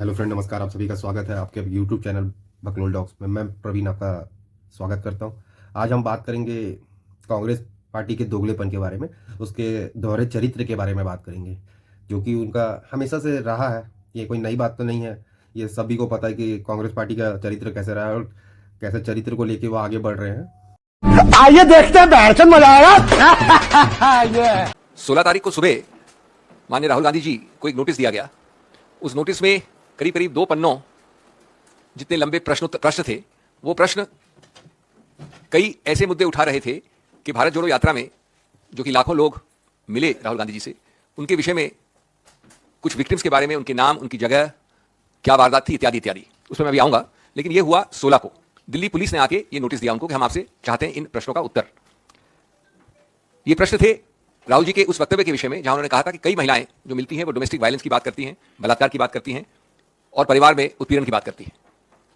Hello friend, नमस्कार। आप सभी का स्वागत है आपके यूट्यूब चैनल बकलोल डॉग्स में। मैं प्रवीण आपका स्वागत करता हूं। आज हम बात करेंगे कांग्रेस पार्टी के दोगलेपन के बारे में, उसके दोहरे चरित्र के बारे में बात करेंगे, जो कि उनका हमेशा से रहा है। ये कोई नई बात तो नहीं है, ये सभी को पता है कि कांग्रेस पार्टी का चरित्र कैसे रहा है और कैसे चरित्र को लेके वो आगे बढ़ रहे हैं। आइए देखते हैं, बैठ मजा आएगा। 16 तारीख को सुबह माननीय राहुल गांधी जी को एक नोटिस दिया गया। उस नोटिस में करीब करीब 2 पन्नों जितने लंबे प्रश्न थे। वो प्रश्न कई ऐसे मुद्दे उठा रहे थे कि भारत जोड़ो यात्रा में जो कि लाखों लोग मिले राहुल गांधी जी से, उनके विषय में, कुछ विक्टिम्स के बारे में, उनके नाम, उनकी जगह, क्या वारदात थी, इत्यादि इत्यादि। उस पर मैं अभी आऊंगा। लेकिन यह हुआ 16 को। दिल्ली पुलिस ने आके ये नोटिस दिया उनको कि हम आपसे चाहते हैं इन प्रश्नों का उत्तर। ये प्रश्न थे राहुल जी के उस वक्तव्य के विषय में जहां उन्होंने कहा था कि कई महिलाएं जो मिलती हैं वो डोमेस्टिक वायलेंस की बात करती हैं, बलात्कार की बात करती हैं और परिवार में उत्पीड़न की बात करती हैं।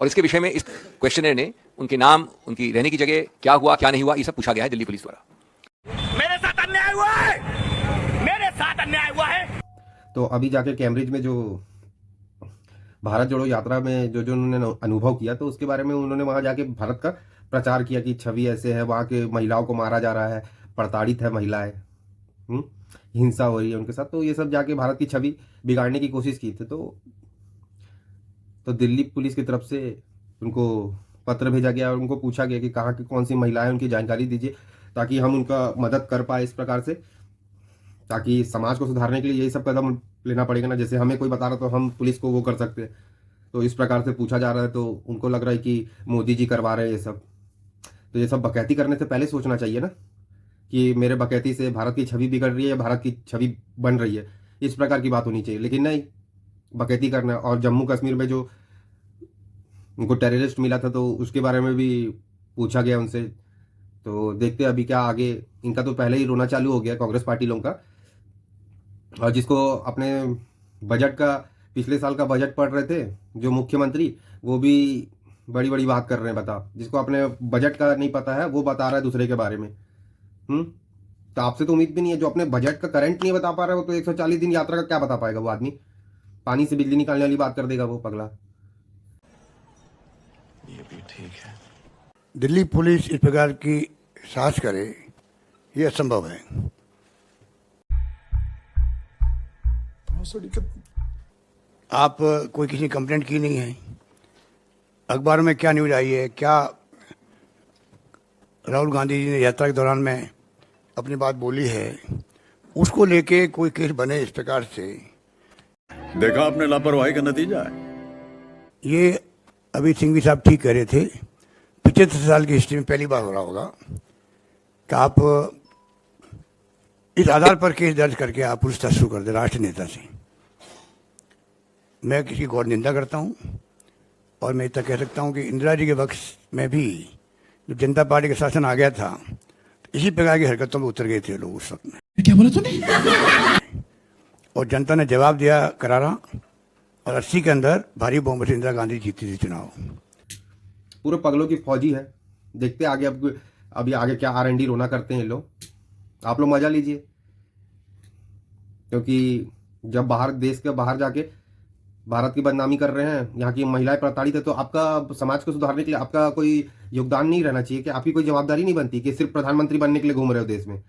और इसके विषय में इस क्वेश्चनर ने उनके नाम, उनकी रहने की जगह, क्या हुआ क्या नहीं हुआ, ये सब पूछा गया है दिल्ली पुलिस द्वारा। मेरे साथ अन्याय हुआ है, मेरे साथ अन्याय हुआ है। तो अभी जाके कैम्ब्रिज में जो भारत जोड़ो यात्रा में जो जो उन्होंने अनुभव किया, तो उसके बारे में उन्होंने वहां जाके भारत का प्रचार किया कि छवि ऐसे है, वहां के महिलाओं को मारा जा रहा है, प्रताड़ित है महिलाएं, हिंसा हो रही है उनके साथ। तो ये सब जाके भारत की छवि बिगाड़ने की कोशिश की थी। तो दिल्ली पुलिस की तरफ से उनको पत्र भेजा गया और उनको पूछा गया कि कहाँ की कौन सी महिलाएं, उनकी जानकारी दीजिए ताकि हम उनका मदद कर पाए इस प्रकार से, ताकि समाज को सुधारने के लिए यही सब कदम लेना पड़ेगा ना। जैसे हमें कोई बता रहा तो हम पुलिस को वो कर सकते हैं। तो इस प्रकार से पूछा जा रहा है, तो उनको लग रहा है कि मोदी जी करवा रहे हैं ये सब। तो ये सब बकैती करने से पहले सोचना चाहिए ना कि मेरे बकैती से भारत की छवि बिगड़ रही है या भारत की छवि बन रही है, इस प्रकार की बात होनी चाहिए। लेकिन नहीं, बकैती करना। और जम्मू कश्मीर में जो उनको टेररिस्ट मिला था तो उसके बारे में भी पूछा गया उनसे। तो देखते हैं अभी क्या आगे। इनका तो पहले ही रोना चालू हो गया कांग्रेस पार्टी लोगों का, और जिसको अपने बजट का, पिछले साल का बजट पढ़ रहे थे जो मुख्यमंत्री, वो भी बड़ी बड़ी बात कर रहे हैं। बता, जिसको अपने बजट का नहीं पता है वो बता रहा है दूसरे के बारे में। तो आपसे तो उम्मीद भी नहीं है। जो अपने बजट का करंट नहीं बता पा रहा है वो तो 140 दिन यात्रा का क्या बता पाएगा वो आदमी। पानी से बिजली निकालने वाली बात कर देगा वो पगला। ये भी ठीक है। दिल्ली पुलिस इस प्रकार की साहस करे, ये असंभव है। आप कोई किसी ने कंप्लेंट की नहीं है, अखबार में क्या न्यूज आई है, क्या राहुल गांधी जी ने यात्रा के दौरान में अपनी बात बोली है, उसको लेके कोई केस बने इस प्रकार से, देखा आपने लापरवाही का नतीजा है। ये अभी सिंघवी साहब ठीक कह रहे थे। 75 साल की हिस्ट्री में पहली बार हो रहा होगा कि आप इस आधार पर केस दर्ज करके आप पूछताछ शुरू कर दे राष्ट्रीय नेता से। मैं किसी गौर निंदा करता हूं और मैं इतना कह सकता हूं कि इंदिरा जी के वक्त में भी जब जनता पार्टी का शासन आ गया था तो इसी प्रकार की हरकतों में उतर गए थे लोग उस वक्त में। क्या बोला तूने? और जनता ने जवाब दिया करारा, और 80 के अंदर भारी बहुमत से इंदिरा गांधी जीती थी चुनाव। पूरे पगलों की फौजी है। देखते आगे। अब अभी आगे क्या R&D रोना करते हैं ये लोग। आप लोग मजा लीजिए, क्योंकि जब बाहर, देश के बाहर जाके भारत की बदनामी कर रहे हैं, यहाँ की महिलाएं प्रताड़ित है, तो आपका समाज को सुधारने के लिए आपका कोई योगदान नहीं रहना चाहिए कि आपकी कोई जवाबदारी नहीं बनती कि सिर्फ प्रधानमंत्री बनने के लिए घूम रहे हो देश में।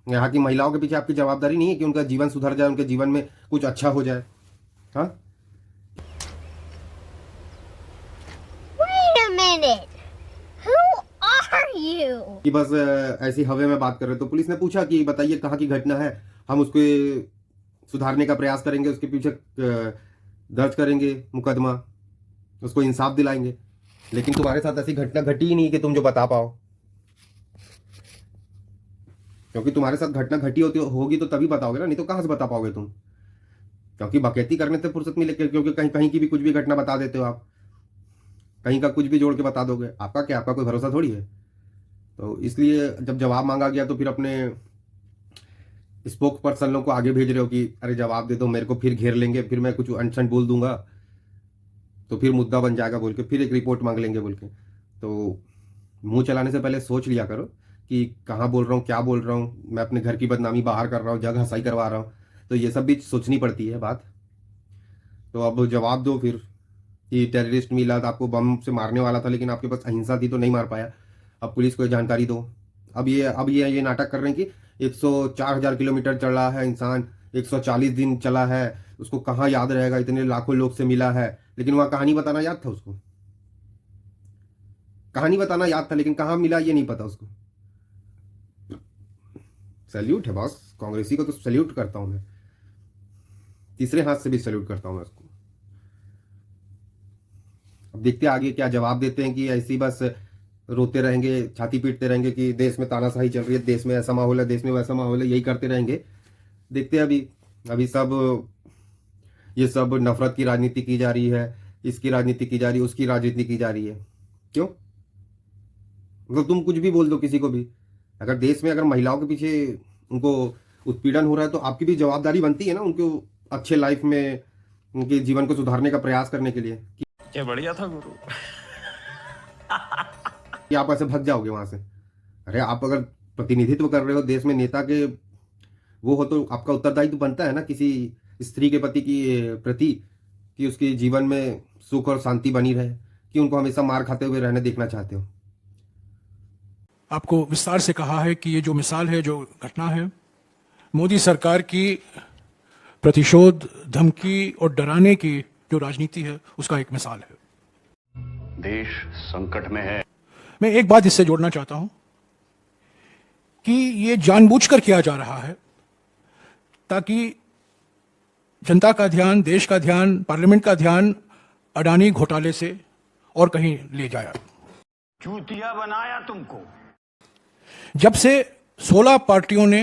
यहाँ की महिलाओं के पीछे आपकी जवाबदारी नहीं है कि उनका जीवन सुधर जाए, उनके जीवन में कुछ अच्छा हो जाए। हाँ, Wait a minute. Who are you? कि बस ऐसी हवा में बात कर रहे। तो पुलिस ने पूछा कि बताइए कहाँ की घटना है, हम उसको सुधारने का प्रयास करेंगे, उसके पीछे दर्ज करेंगे मुकदमा, उसको इंसाफ दिलाएंगे। लेकिन तुम्हारे साथ ऐसी घटना घटी ही नहीं कि तुम जो बता पाओ, क्योंकि तुम्हारे साथ घटना घटी होगी तो तभी बताओगे ना, नहीं तो कहाँ से बता पाओगे तुम। क्योंकि बकैती करने से फुर्सत नहीं लेके, क्योंकि कहीं कहीं की भी कुछ भी घटना बता देते हो आप, कहीं का कुछ भी जोड़ के बता दोगे। आपका क्या, आपका कोई भरोसा थोड़ी है। तो इसलिए जब जवाब मांगा गया तो फिर अपने स्पोक पर्सन लोग को आगे भेज रहे हो कि अरे जवाब दे दो, मेरे को फिर घेर लेंगे, फिर मैं कुछ अनशन बोल दूंगा तो फिर मुद्दा बन जाएगा बोल के फिर एक रिपोर्ट मांग लेंगे बोल के। तो मुंह चलाने से पहले सोच लिया करो कि कहाँ बोल रहा हूँ, क्या बोल रहा हूँ। मैं अपने घर की बदनामी बाहर कर रहा हूँ, जग हंसाई करवा रहा हूँ, तो ये सब भी सोचनी पड़ती है बात। तो अब जवाब दो फिर कि टेररिस्ट मिला था, आपको बम से मारने वाला था, लेकिन आपके पास अहिंसा थी तो नहीं मार पाया। अब पुलिस को ये जानकारी दो। अब ये नाटक कर रहे हैं कि 104,000 किलोमीटर चला है इंसान, 140 दिन चला है, उसको कहाँ याद रहेगा, इतने लाखों लोग से मिला है, लेकिन वहाँ कहानी बताना याद था उसको। कहानी बताना याद था, लेकिन कहाँ मिला ये नहीं पता उसको। सैल्यूट है बॉस, कांग्रेसी को तो सैल्यूट करता हूं मैं, तीसरे हाथ से भी सैल्यूट करता हूं मैं उसको। अब देखते हैं आगे क्या जवाब देते हैं कि ऐसी बस रोते रहेंगे, छाती पीटते रहेंगे कि देश में तानाशाही चल रही है, देश में ऐसा माहौल है, देश में वैसा माहौल है, यही करते रहेंगे। देखते हैं अभी सब ये सब नफरत की राजनीति की जा रही है, इसकी राजनीति की जा रही है, उसकी राजनीति की जा रही है। क्यों? मतलब तुम कुछ भी बोल दो किसी को भी, अगर देश में अगर महिलाओं के पीछे उनको उत्पीड़न हो रहा है तो आपकी भी जवाबदारी बनती है ना उनको अच्छे लाइफ में उनके जीवन को सुधारने का प्रयास करने के लिए क्या बढ़िया था गुरु। कि आप ऐसे भग जाओगे वहां से। अरे आप अगर प्रतिनिधित्व कर रहे हो देश में, नेता के वो हो, तो आपका उत्तरदायित्व बनता है ना किसी स्त्री के प्रति कि उसके जीवन में सुख और शांति बनी रहे, कि उनको हमेशा मार खाते हुए रहने देखना चाहते हो। आपको विस्तार से कहा है कि ये जो मिसाल है, जो घटना है, मोदी सरकार की प्रतिशोध, धमकी और डराने की जो राजनीति है उसका एक मिसाल है। देश संकट में है। मैं एक बात इससे जोड़ना चाहता हूं कि ये जानबूझकर किया जा रहा है ताकि जनता का ध्यान, देश का ध्यान, पार्लियामेंट का ध्यान अडानी घोटाले से और कहीं ले जाया। चूतिया बनाया तुमको। जब से 16 पार्टियों ने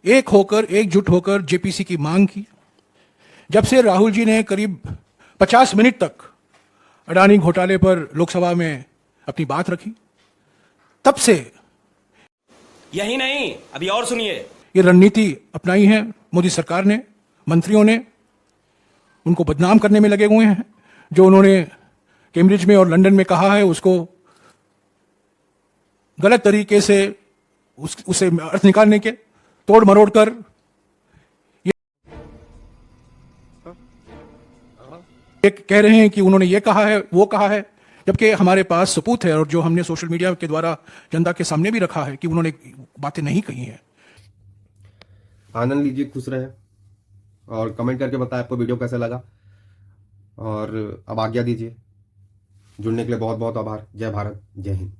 एकजुट होकर जेपीसी की मांग की, जब से राहुल जी ने करीब 50 मिनट तक अडानी घोटाले पर लोकसभा में अपनी बात रखी, तब से यही नहीं, अभी और सुनिए, ये रणनीति अपनाई है मोदी सरकार ने, मंत्रियों ने। उनको बदनाम करने में लगे हुए हैं। जो उन्होंने कैम्ब्रिज में और लंदन में कहा है उसको गलत तरीके से उसे अर्थ निकालने के, तोड़ मरोड़ कर ये कह रहे हैं कि उन्होंने ये कहा है, वो कहा है, जबकि हमारे पास सबूत है और जो हमने सोशल मीडिया के द्वारा जनता के सामने भी रखा है कि उन्होंने बातें नहीं कही हैं। आनंद लीजिए, खुश रहे और कमेंट करके बताएं आपको वीडियो कैसा लगा, और अब आज्ञा दीजिए। जुड़ने के लिए बहुत बहुत आभार। जय भारत, जय हिंद।